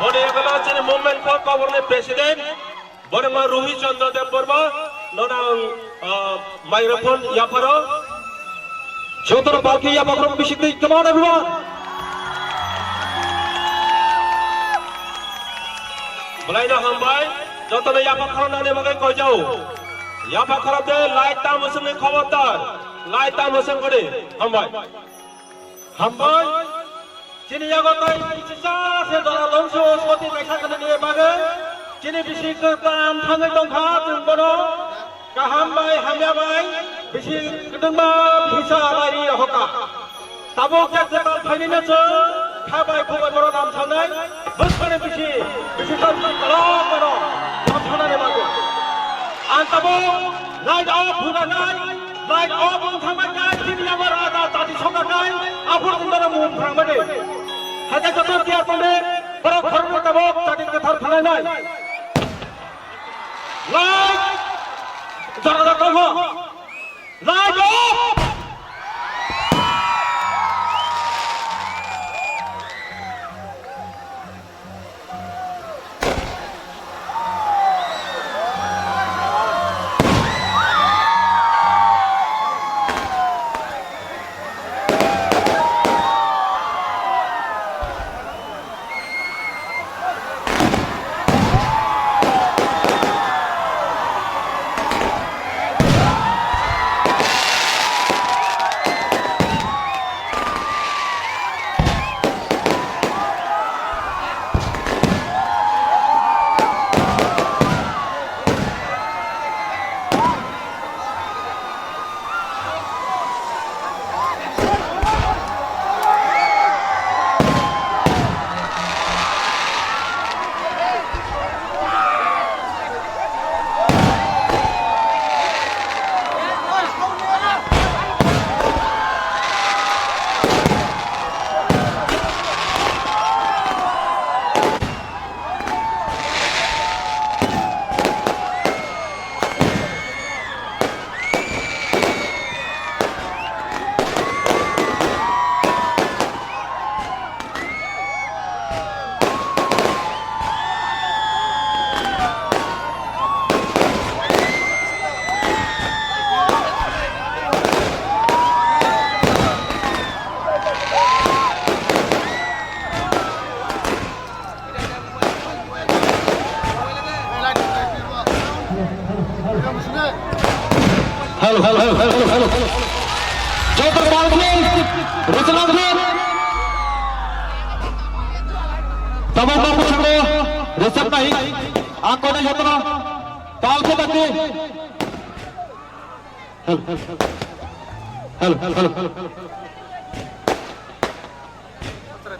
বনে এগুলো হচ্ছে মুভমেন্ট ফর গভর্নমেন্ট প্রেসিডেন্ট বনে মা রুহি চন্দ্র দেব বর্মা ননাং মাইক্রোফোন ইয়াপারো Children of Balki Yabakram Bishikti, come on everyone! Belaina hambai, jotone Yabakram nane bagai koi jau. Yabakram de light ta musim ne khabartar, light ta musim kore hambai. Hambai, chini yagotai chisa se dora longso osmoti bekha kane niye bagai, chini bishikti tam thangai dongkha tungkono, kahambai hamyabai, bishikti dungma bisa alai hoka. Tabok jak jakal thaini na cha, khabai khubai boro nam thanai, buskane bishikti kalo nam thanai bagai. Antabo, light off hunagai, light off unthagai, chini yamar ada tadi sokagai, apur tundara muh thamade. Hada kotor tiar pande, boro khormo tabok tadi kathar thanai nai. Light, jara koho, light off. Hello. Children of Balki, Richland, तमाम बापू छको रिसेप्ट नहीं आंखों ने जोतना ताल के बच्चे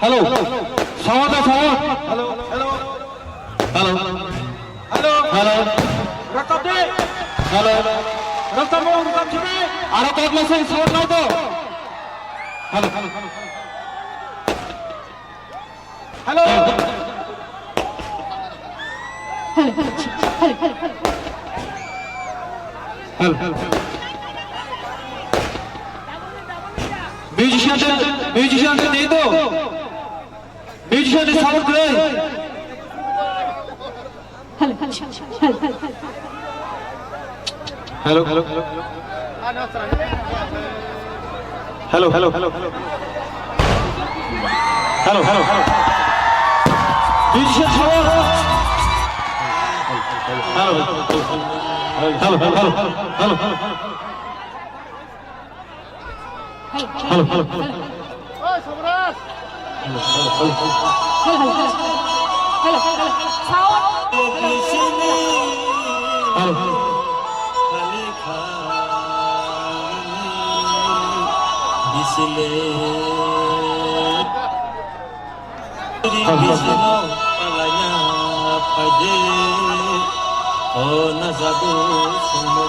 hello sound hello रक्तदे hello रक्तमो रक्तम छिपे आरो कोटले से साउंड नहीं तो हेलो म्यूजिशियन से दे दो म्यूजिशियन से साउंड करे हेलो म्यूजिशियन साउंड हेलो ओए समराज हेलो साउंड बिसले बिसनो palanya pade oh nazabu sumo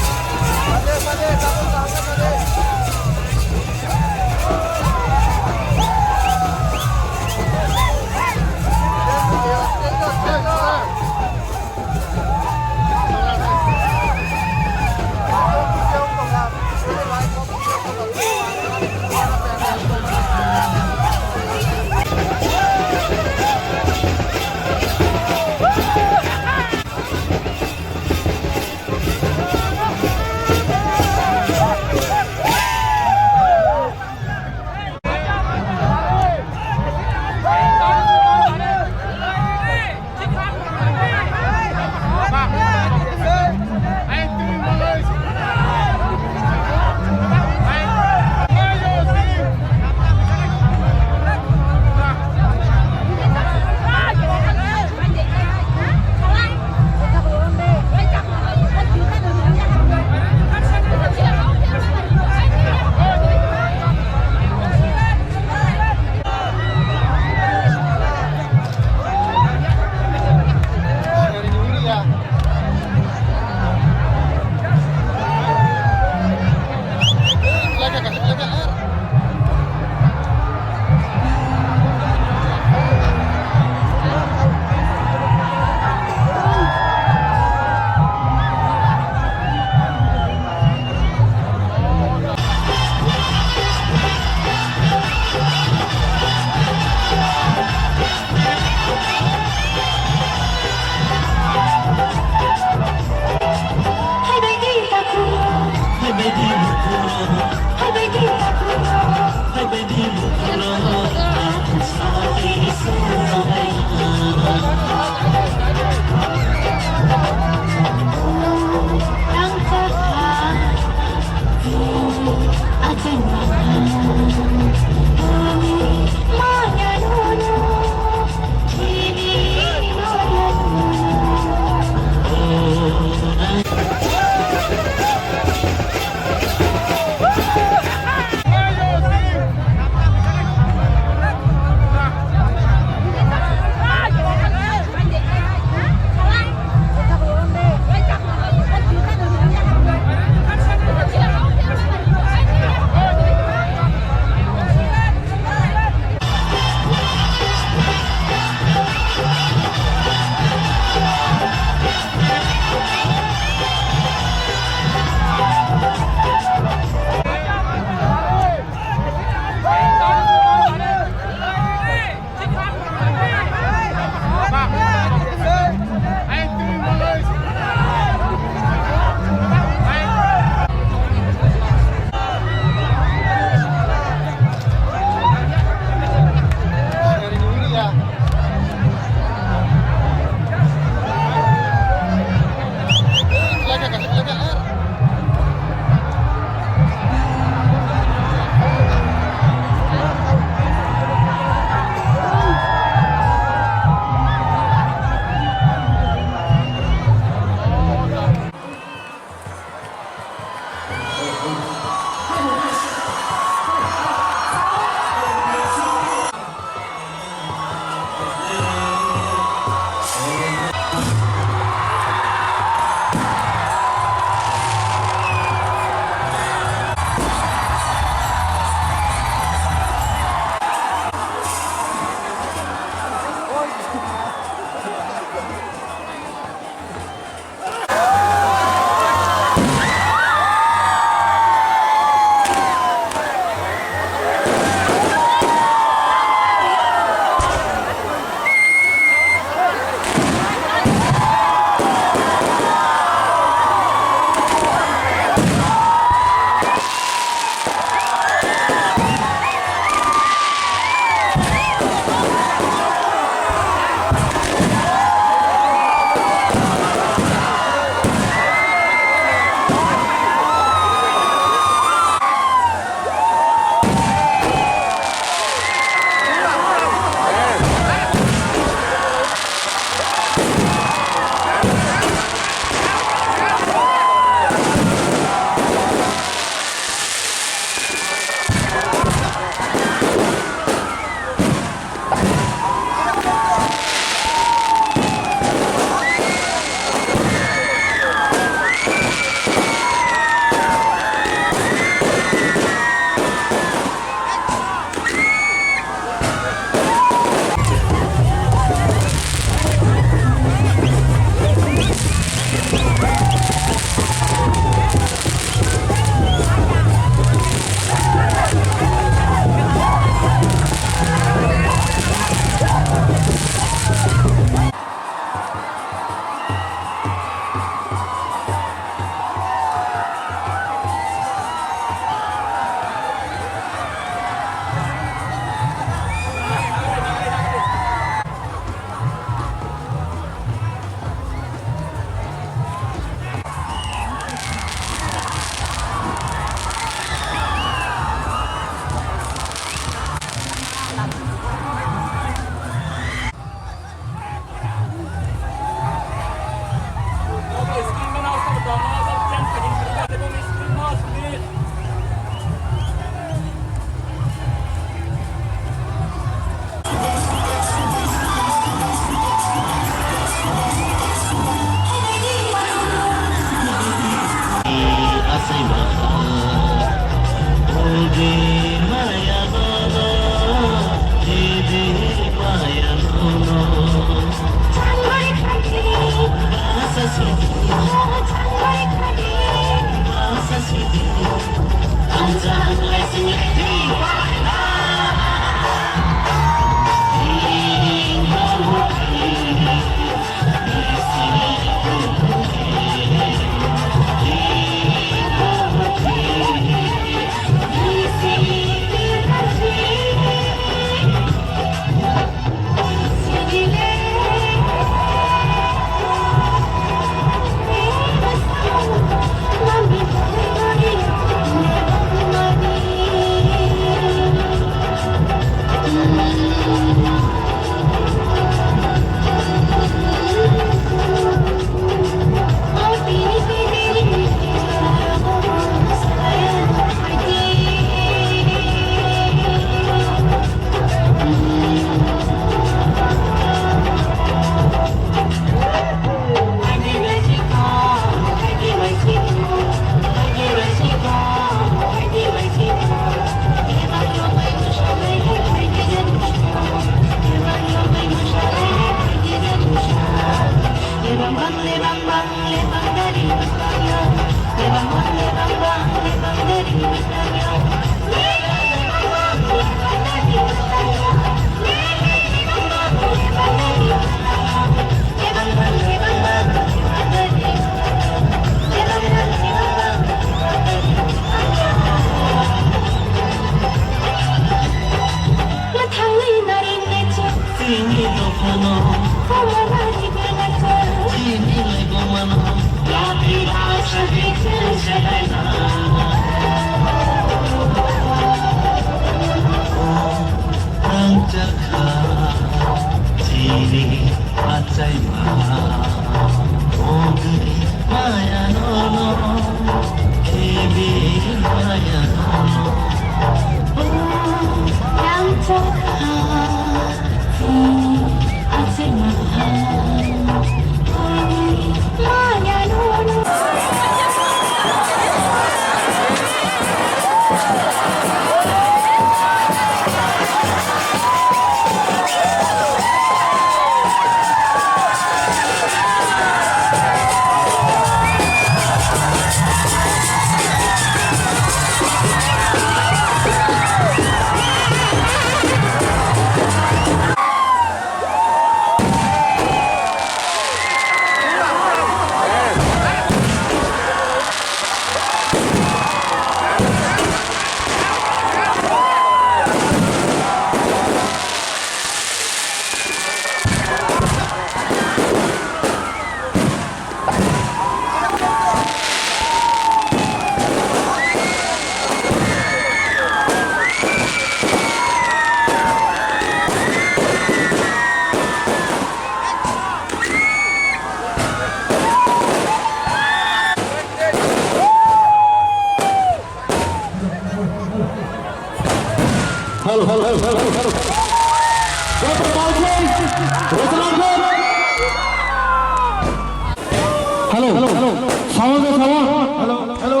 Hello, hello. Sound, sound. Hello, hello.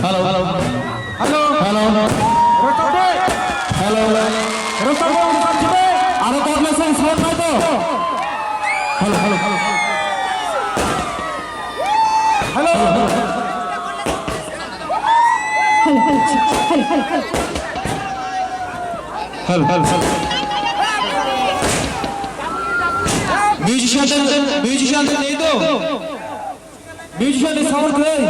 Hello, hello. Hello, hello. Hello, hello. আরো কত মেসেজ সাউন্ড নাই তো? Hello, hello, hello. Hello, hello, hello, hello. মিউজিশিয়ানদের নেই তো? মিউজিশিয়ানদের সাউন্ড নেই।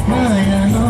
Maya no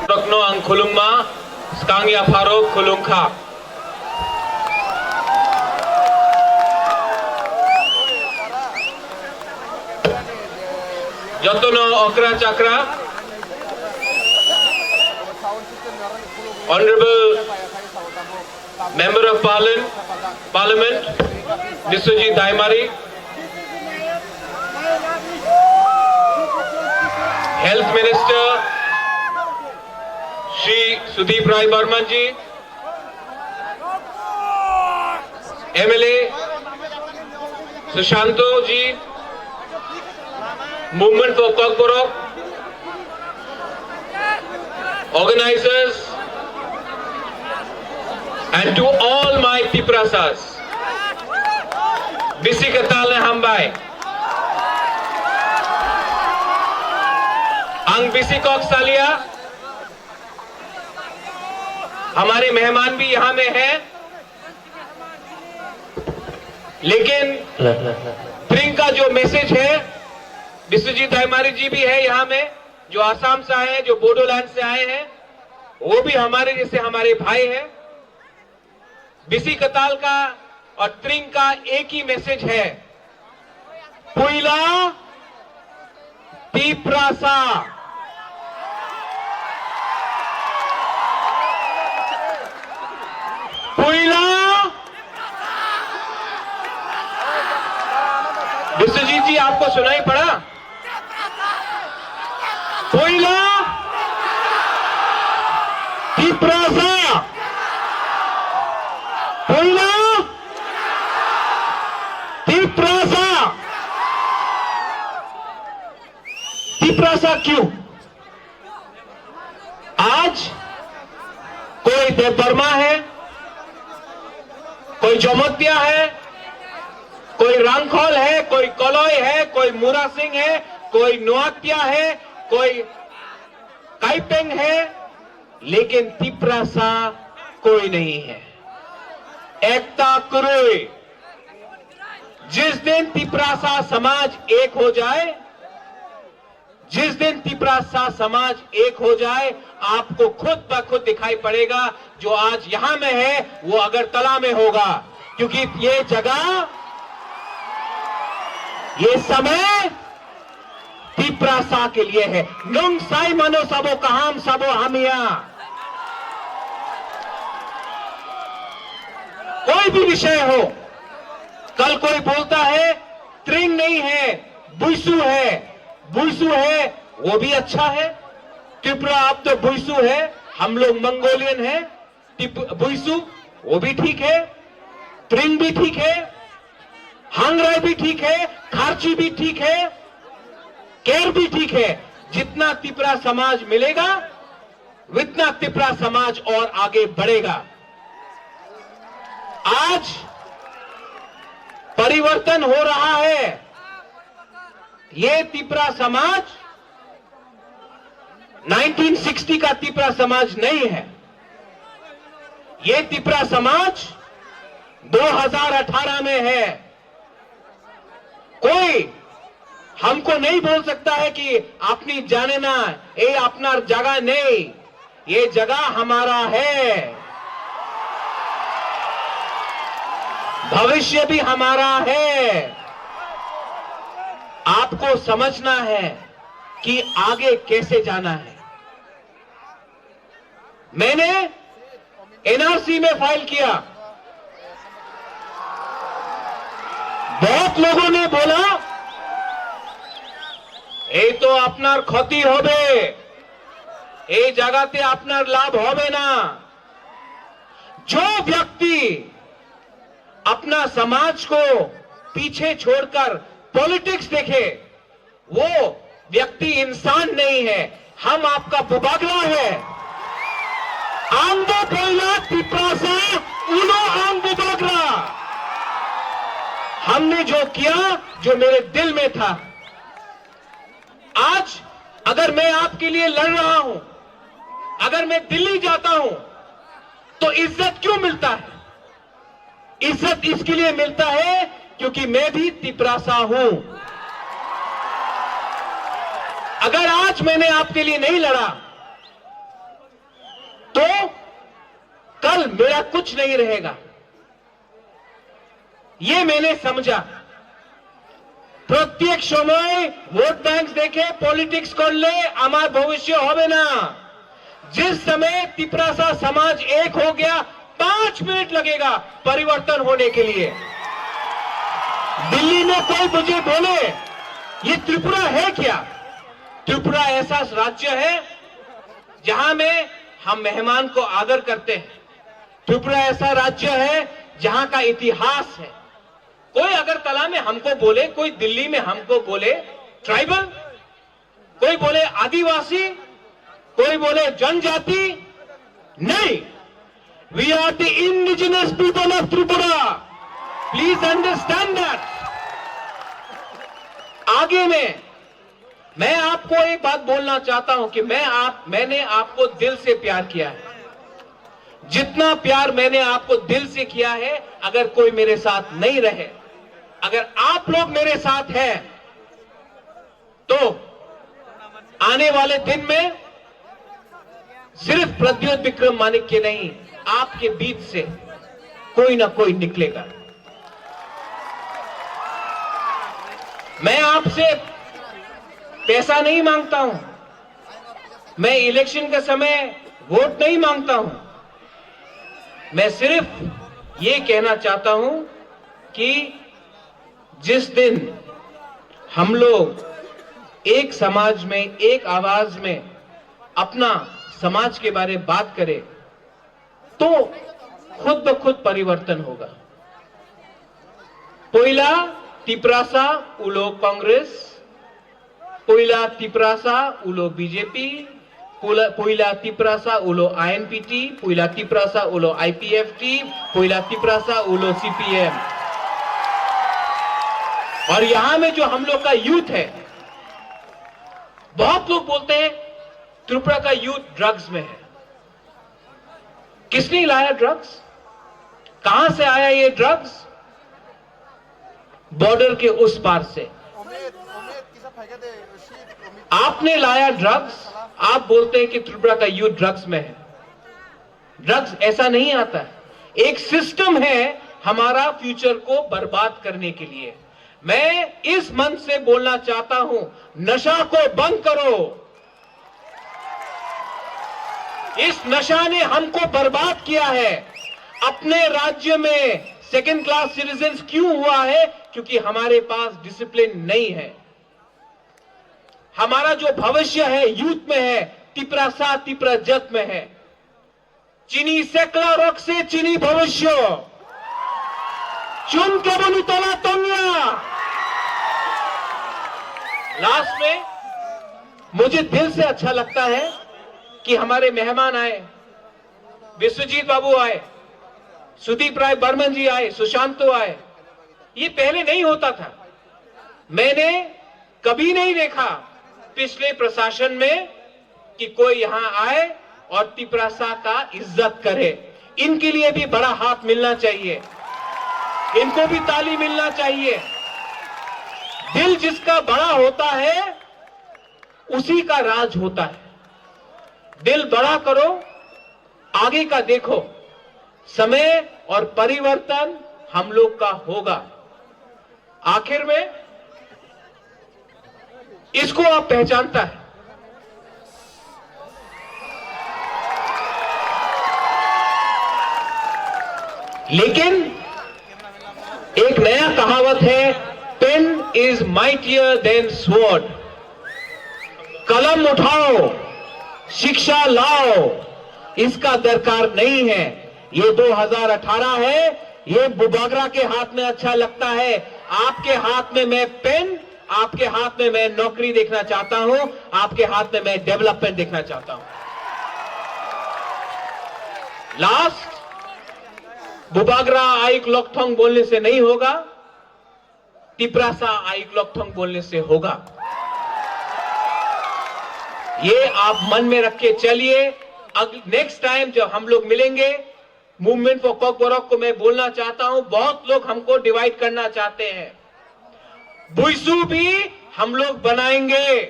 Rokno ang khulungma skang ya Faruk khulungkha jotono okra chakra Honorable Member of Parliament Biswajit Daimari, Health Minister Shri Sudeep Rai Burman ji, MLA Sushanto ji, Movement for Kokborok, organizers, and to all my Tiprasas, Bisi Katale Hambai, Ang Bisi Kok Salia, हमारे मेहमान भी यहाँ में हैं, लेकिन ट्रिंग का जो message है, विश्वजीत दाइमारी जी भी है यहाँ में, जो आसाम से आए हैं, जो बोडोलैंड से आए हैं, वो भी हमारे जैसे हमारे भाई हैं। बिसी कताल का और ट्रिंग का एक ही मैसेज है, पुइला तीप्रासा। विश्वजीत जी आपको सुनाई पड़ा? कोयला तीप्रासा, कोयला तीप्रासा। तीप्रासा क्यों? आज कोई देवबर्मा है, कोई जमोतिया है, कोई रंगखोल है, कोई कलोई है, कोई मुरा सिंह है, कोई नुआतिया है, कोई काइपेंग है, लेकिन तिप्रासा कोई नहीं है। एकता कुरुई। जिस दिन तिप्रासा समाज एक हो जाए, जिस दिन तिप्रासा समाज एक हो जाए, आपको खुद ब खुद दिखाई पड़ेगा जो आज यहां में है वो अगरतला में होगा, क्योंकि ये जगह, ये समय तिप्रासा के लिए है। नुंग साई मनो सबो कहाम सबो हमिया। कोई भी विषय हो, कल कोई बोलता है त्रिंग नहीं है, बुइसु है, बुइसु है, वो भी अच्छा है। त्रिपुरा अब तो बुइसु है, हम लोग मंगोलियन है। बुइसु वो भी ठीक है, त्रिंग भी ठीक है, हांगराई भी ठीक है, खारची भी ठीक है, केर भी ठीक है। जितना तिप्रा समाज मिलेगा उतना तिप्रा समाज और आगे बढ़ेगा। आज परिवर्तन हो रहा है। ये तिप्रा समाज 1960 का तिप्रा समाज नहीं है। ये तिप्रा समाज 2018 में है। कोई हमको नहीं बोल सकता है कि आपने जाने ना, ये अपना जगह नहीं, ये जगह हमारा है, भविष्य भी हमारा है। आपको समझना है कि आगे कैसे जाना है। मैंने एनआरसी में फाइल किया। बहुत लोगों ने बोला ये तो अपनार क्षति होबे, ये जगहते अपनार लाभ होबे ना। जो व्यक्ति अपना समाज को पीछे छोड़कर पॉलिटिक्स देखे, वो व्यक्ति इंसान नहीं है। हम आपका बुबागला है। आंदो पहला तिप्रासा उनो आम बुबागला। हमने जो किया, जो मेरे दिल में था। आज अगर मैं आपके लिए लड़ रहा हूं, अगर मैं दिल्ली जाता हूं, तो इज्जत क्यों मिलता है? इज्जत इसके लिए मिलता है क्योंकि मैं भी तिप्रासा हूं। अगर आज मैंने आपके लिए नहीं लड़ा, तो कल मेरा कुछ नहीं रहेगा। ये मैंने समझा। प्रत्येक समय वोट बैंक देखे पॉलिटिक्स कर ले, हमारा भविष्य होवे ना। जिस समय तिप्रासा समाज एक हो गया, 5 मिनट लगेगा परिवर्तन होने के लिए। दिल्ली में कोई मुझे बोले ये त्रिपुरा है क्या? त्रिपुरा ऐसा राज्य है जहां में हम मेहमान को आदर करते हैं। त्रिपुरा ऐसा राज्य है जहां का इतिहास है। कोई अगरतला में हमको बोले, कोई दिल्ली में हमको बोले ट्राइबल, कोई बोले आदिवासी, कोई बोले जनजाति, नहीं, we are the indigenous people of Tripura. Please understand that. आगे में मैं आपको एक बात बोलना चाहता हूं कि मैंने आपको दिल से प्यार किया है। जितना प्यार मैंने आपको दिल से किया है, अगर कोई मेरे साथ नहीं रहे, अगर आप लोग मेरे साथ हैं, तो आने वाले दिन में सिर्फ प्रद्योत विक्रम मानिक के नहीं, आपके बीच से कोई ना कोई निकलेगा। मैं आपसे पैसा नहीं मांगता हूं, मैं इलेक्शन के समय वोट नहीं मांगता हूं। मैं सिर्फ ये कहना चाहता हूं कि जिस दिन हम लोग एक समाज में, एक आवाज में अपना समाज के बारे में बात करें, तो खुद ब खुद परिवर्तन होगा। पहिला तिप्रासा उलो कांग्रेस, पहिला तिप्रासा उलो बीजेपी, पहिला तिप्रासा उलो आईएनपीटी, पहिला तिप्रासा उलो आईपीएफटी, पहिला तिप्रासा उलो सीपीएम। और यहां में जो हम लोग का यूथ है, बहुत लोग बोलते हैं त्रिपुरा का यूथ ड्रग्स में है। किसने लाया ड्रग्स? कहां से आया ये ड्रग्स? बॉर्डर के उस पार से आपने लाया ड्रग्स। आप बोलते हैं कि त्रिपुरा का यूथ ड्रग्स में है। ड्रग्स ऐसा नहीं आता है। एक सिस्टम है हमारा फ्यूचर को बर्बाद करने के लिए। मैं इस मंच से बोलना चाहता हूं, नशा को बंद करो। इस नशा ने हमको बर्बाद किया है। अपने राज्य में सेकंड क्लास सिटीजन्स क्यों हुआ है? क्योंकि हमारे पास डिसिप्लिन नहीं है। हमारा जो भविष्य है यूथ में है, तिपरा सा तिपरा जत में है। चीनी सेकला रॉक से चीनी भविष्य चुन के बनु तला तोंगिया। लास्ट में मुझे दिल से अच्छा लगता है कि हमारे मेहमान आए, विश्वजीत बाबू आए, सुदीप राय बर्मन जी आए, सुशांतो आए। ये पहले नहीं होता था। मैंने कभी नहीं देखा पिछले प्रशासन में कि कोई यहां आए और तिपरासा का इज्जत करे। इनके लिए भी बड़ा हाथ मिलना चाहिए, इनको भी ताली मिलना चाहिए। दिल जिसका बड़ा होता है उसी का राज होता है। दिल बड़ा करो, आगे का देखो। समय और परिवर्तन हम लोग का होगा। आखिर में इसको आप पहचानता है। लेकिन एक नया कहावत है, pen is mightier than sword. कलम उठाओ, शिक्षा लाओ, इसका दरकार नहीं है। ये 2018 है, ये बुबागरा के हाथ में अच्छा लगता है। आपके हाथ में मैं पेन, आपके हाथ में मैं नौकरी देखना चाहता हूं, आपके हाथ में मैं डेवलपमेंट देखना चाहता हूं। लास्ट, बुबागरा आइक लोकथोंग बोलने से नहीं होगा, तिपरासा आइक लोकथोंग बोलने से होगा। ये आप मन में रख के चलिए। नेक्स्ट टाइम जब हम लोग मिलेंगे, मूवमेंट फॉर कॉक बोरॉक को मैं बोलना चाहता हूं, बहुत लोग हमको डिवाइड करना चाहते हैं। बुइसू भी हम लोग बनाएंगे,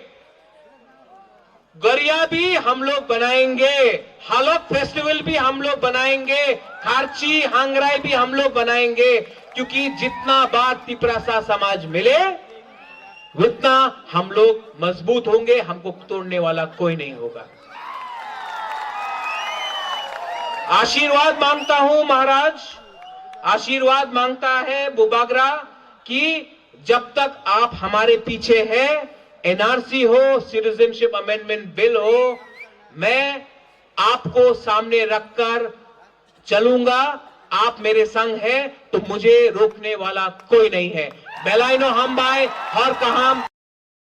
गरिया भी हम लोग बनाएंगे, हालोक फेस्टिवल भी हम लोग बनाएंगे, खारची हांगराई भी हम लोग बनाएंगे। क्योंकि जितना बार तिपरासा समाज मिले उतना हम लोग मजबूत होंगे, हमको तोड़ने वाला कोई नहीं होगा। आशीर्वाद मांगता हूं महाराज, आशीर्वाद मांगता है बुबागरा कि जब तक आप हमारे पीछे हैं, एनआरसी हो, सिटीजनशिप अमेंडमेंट बिल हो, मैं आपको सामने रखकर चलूंगा। आप मेरे संग हैं तो मुझे रोकने वाला कोई नहीं है। बेलाइनो हम बाय हर कहाम।